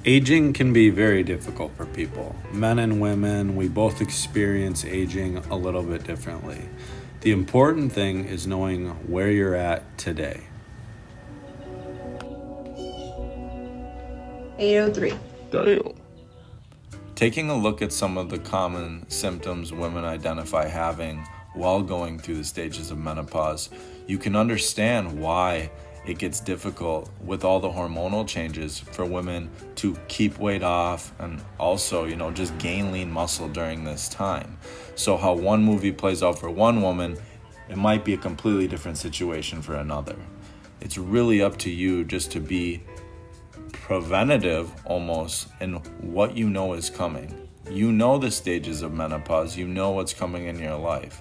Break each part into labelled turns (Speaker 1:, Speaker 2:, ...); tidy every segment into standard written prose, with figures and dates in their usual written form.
Speaker 1: Aging can be very difficult for people. Men and women, we both experience aging a little bit differently. The important thing is knowing where you're at today.
Speaker 2: 803.
Speaker 3: Damn.
Speaker 4: Taking a look at some of the common symptoms women identify having while going through the stages of menopause, you can understand why it gets difficult with all the hormonal changes for women to keep weight off and also, just gain lean muscle during this time. So how one movie plays out for one woman, it might be a completely different situation for another. It's really up to you just to be preventative almost in what you know is coming. You know the stages of menopause, you know what's coming in your life.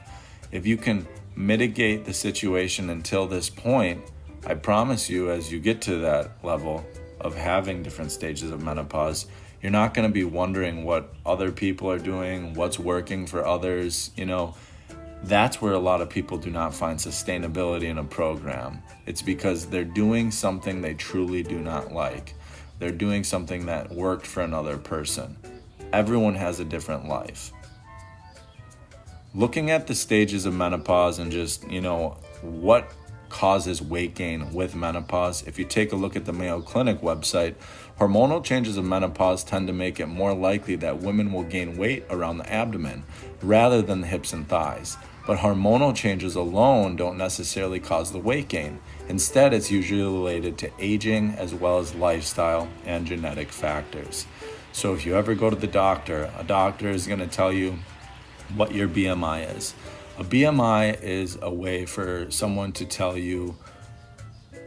Speaker 4: If you can mitigate the situation until this point, I promise you, as you get to that level of having different stages of menopause, you're not going to be wondering what other people are doing, what's working for others. That's where a lot of people do not find sustainability in a program. It's because they're doing something they truly do not like. They're doing something that worked for another person. Everyone has a different life. Looking at the stages of menopause and just, what causes weight gain with menopause. If you take a look at the Mayo Clinic website, hormonal changes of menopause tend to make it more likely that women will gain weight around the abdomen rather than the hips and thighs. But hormonal changes alone don't necessarily cause the weight gain. Instead, it's usually related to aging as well as lifestyle and genetic factors. So if you ever go to the doctor, a doctor is going to tell you what your BMI is. A BMI is a way for someone to tell you,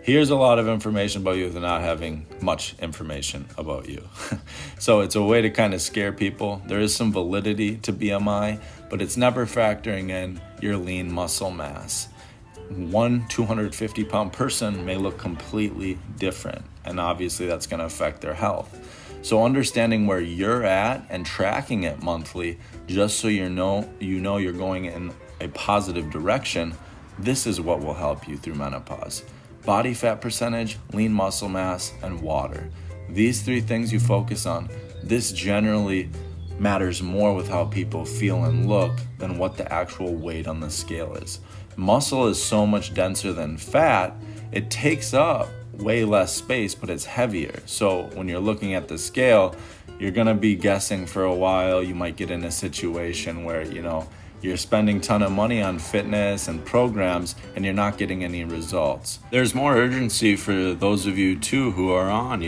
Speaker 4: here's a lot of information about you without not having much information about you. So it's a way to kind of scare people. There is some validity to BMI, but it's never factoring in your lean muscle mass. One 250-pound person may look completely different, and obviously that's going to affect their health. So understanding where you're at and tracking it monthly, just so you know you're going in a positive direction, this is what will help you through menopause. Body fat percentage, lean muscle mass, and water. These three things you focus on, this generally matters more with how people feel and look than what the actual weight on the scale is. Muscle is so much denser than fat, it takes up way less space, but it's heavier. So when you're looking at the scale, you're gonna be guessing for a while. You might get in a situation where, you're spending a ton of money on fitness and programs and you're not getting any results. There's more urgency for those of you too who are on,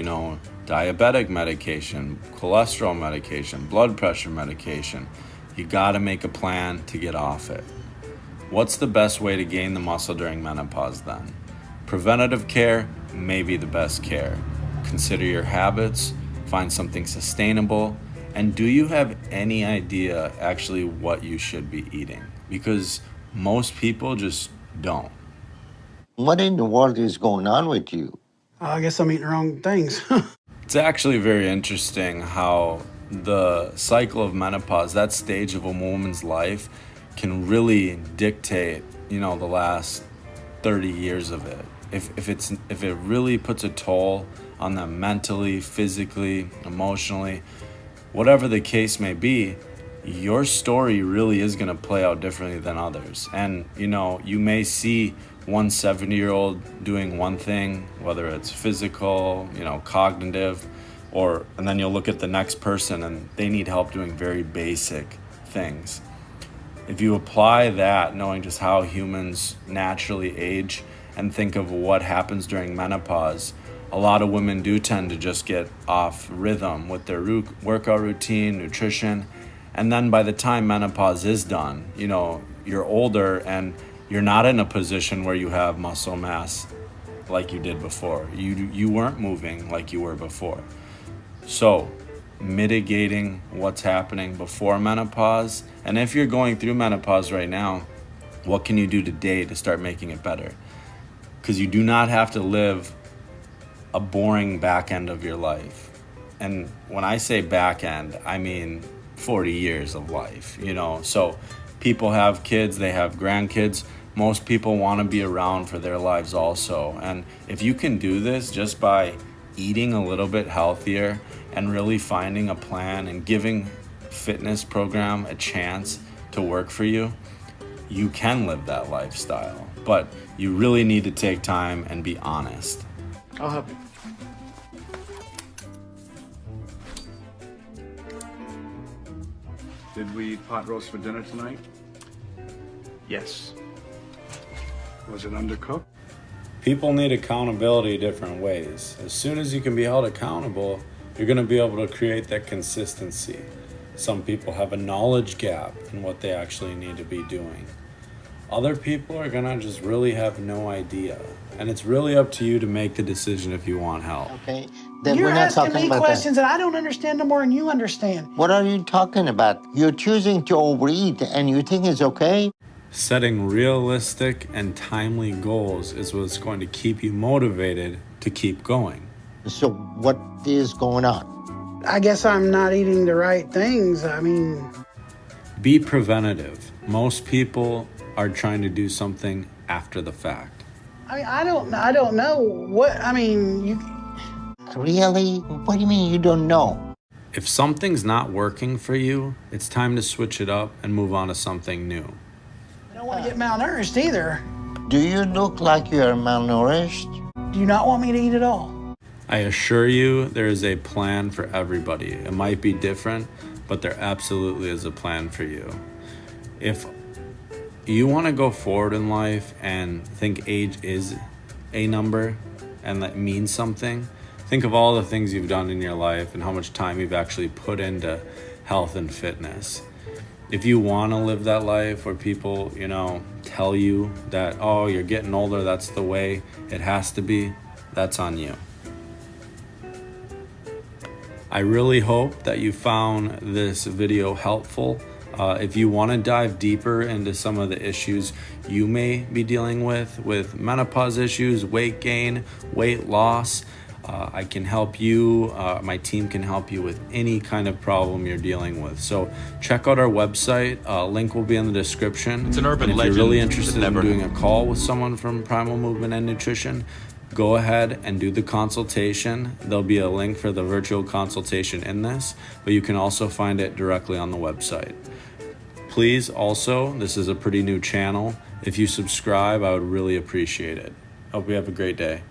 Speaker 4: diabetic medication, cholesterol medication, blood pressure medication. You gotta make a plan to get off it. What's the best way to gain the muscle during menopause then? Preventative care may be the best care. Consider your habits, find something sustainable, and do you have any idea actually what you should be eating? Because most people just don't.
Speaker 3: What in the world is going on with you?
Speaker 5: I guess I'm eating the wrong things.
Speaker 4: It's actually very interesting how the cycle of menopause, that stage of a woman's life, can really dictate, the last 30 years of it. If it really puts a toll on them mentally, physically, emotionally, whatever the case may be, your story really is going to play out differently than others. And, you may see one 70-year-old doing one thing, whether it's physical, cognitive, and then you'll look at the next person and they need help doing very basic things. If you apply that, knowing just how humans naturally age, and think of what happens during menopause, a lot of women do tend to just get off rhythm with their workout routine, nutrition, and then by the time menopause is done, you're older and you're not in a position where you have muscle mass like you did before. You weren't moving like you were before. So mitigating what's happening before menopause, and if you're going through menopause right now, what can you do today to start making it better? Because you do not have to live a boring back end of your life. And when I say back end, I mean 40 years of life, So people have kids, they have grandkids. Most people want to be around for their lives also. And if you can do this just by
Speaker 1: eating a little bit healthier and really finding a plan and giving fitness program a chance to work for you, you can live that lifestyle. But you really need to take time and be honest.
Speaker 2: I'll help you.
Speaker 6: Did we eat pot roast for dinner tonight?
Speaker 2: Yes.
Speaker 6: Was it undercooked?
Speaker 1: People need accountability different ways. As soon as you can be held accountable, you're going to be able to create that consistency. Some people have a knowledge gap in what they actually need to be doing. Other people are going to just really have no idea. And it's really up to you to make the decision if you want help.
Speaker 3: Okay, then
Speaker 5: You're
Speaker 3: we're not
Speaker 5: asking
Speaker 3: talking
Speaker 5: me
Speaker 3: about
Speaker 5: questions that I don't understand no more than you understand.
Speaker 3: that. What are you talking about? You're choosing to overeat and you think it's okay?
Speaker 1: Setting realistic and timely goals is what's going to keep you motivated to keep going.
Speaker 3: So what is going on?
Speaker 5: I guess I'm not eating the right things. I mean,
Speaker 1: Be preventative. Most people are trying to do something after the fact.
Speaker 5: I don't know what, I mean, you,
Speaker 3: Really? What do you mean you don't know?
Speaker 1: If something's not working for you, it's time to switch it up and move on to something new.
Speaker 5: I don't want to get malnourished either.
Speaker 3: Do you look like you're malnourished?
Speaker 5: Do you not want me to eat at all?
Speaker 1: I assure you, there is a plan for everybody. It might be different, but there absolutely is a plan for you. If you want to go forward in life and think age is a number and that means something, think of all the things you've done in your life and how much time you've actually put into health and fitness. If you want to live that life where people, tell you that, oh, you're getting older, that's the way it has to be, that's on you. I really hope that you found this video helpful. If you want to dive deeper into some of the issues you may be dealing with menopause issues, weight gain, weight loss, I can help you. My team can help you with any kind of problem you're dealing with. So check out our website. Link will be in the description.
Speaker 7: It's an urban
Speaker 1: and if
Speaker 7: legend
Speaker 1: you're really
Speaker 7: that
Speaker 1: interested in
Speaker 7: never-
Speaker 1: doing a call with someone from Primal Movement and Nutrition, go ahead and do the consultation. There'll be a link for the virtual consultation in this, but you can also find it directly on the website. Please also, this is a pretty new channel. If you subscribe, I would really appreciate it. Hope you have a great day.